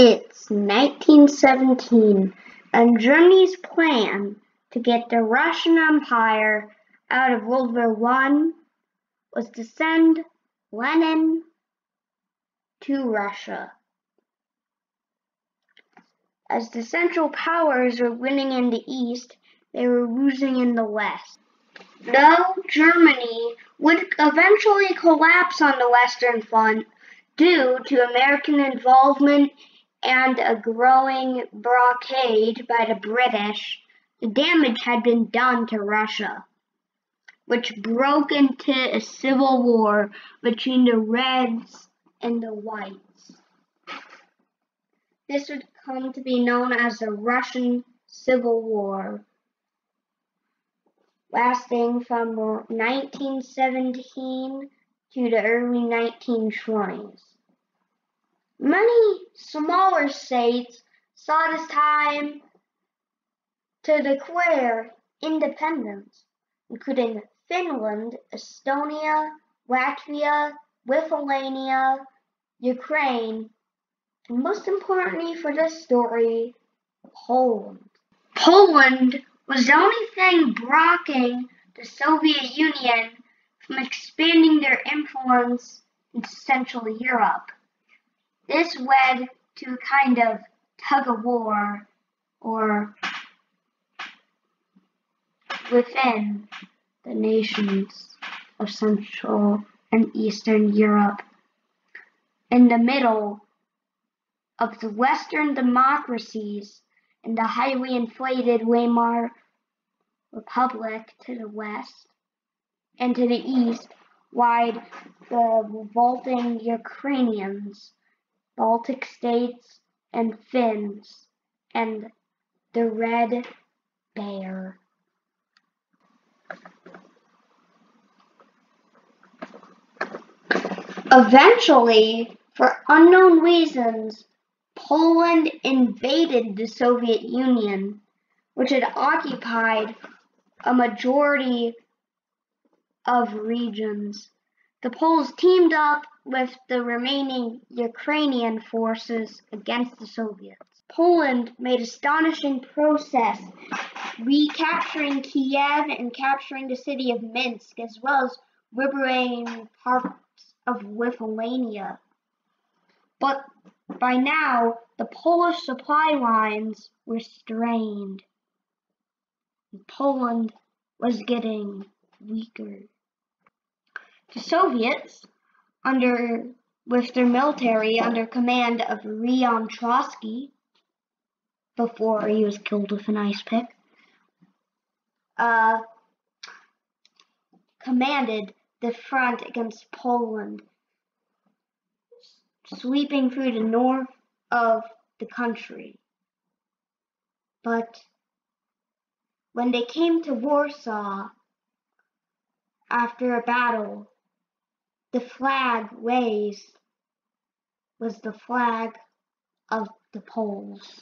It's 1917, and Germany's plan to get the Russian Empire out of World War I was to send Lenin to Russia. As the Central Powers were winning in the East, they were losing in the West. Though Germany would eventually collapse on the Western Front due to American involvement and a growing blockade by the British, the damage had been done to Russia, which broke into a civil war between the Reds and the Whites. This would come to be known as the Russian Civil War, lasting from 1917 to the early 1920s. Many smaller states saw this time to declare independence, including Finland, Estonia, Latvia, Lithuania, Ukraine, and most importantly for this story, Poland. Poland was the only thing blocking the Soviet Union from expanding their influence into Central Europe. This led to a kind of tug-of-war within the nations of Central and Eastern Europe. In the middle of the Western democracies and the highly inflated Weimar Republic to the west, and to the east lied the revolting Ukrainians, Baltic states, and Finns, and the Red Bear. Eventually, for unknown reasons, Poland invaded the Soviet Union, which had occupied a majority of regions. The Poles teamed up with the remaining Ukrainian forces against the Soviets. Poland made astonishing progress, recapturing Kiev and capturing the city of Minsk, as well as liberating parts of Lithuania. But by now, the Polish supply lines were strained. Poland was getting weaker. The Soviets, with their military under command of Leon Trotsky, before he was killed with an ice pick, commanded the front against Poland, sweeping through the north of the country. But when they came to Warsaw, after a battle, the flag raised was the flag of the Poles,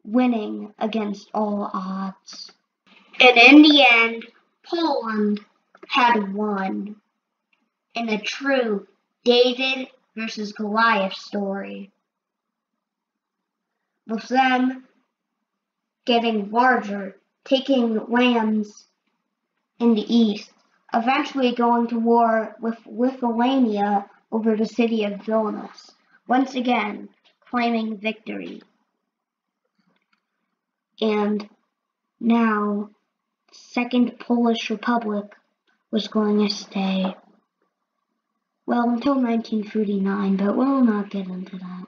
winning against all odds. And in the end, Poland had won in a true David versus Goliath story, with them getting larger, taking lands in the east, eventually going to war with Lithuania over the city of Vilnius, once again claiming victory. And now, Second Polish Republic was going to stay, well, until 1939, but we'll not get into that.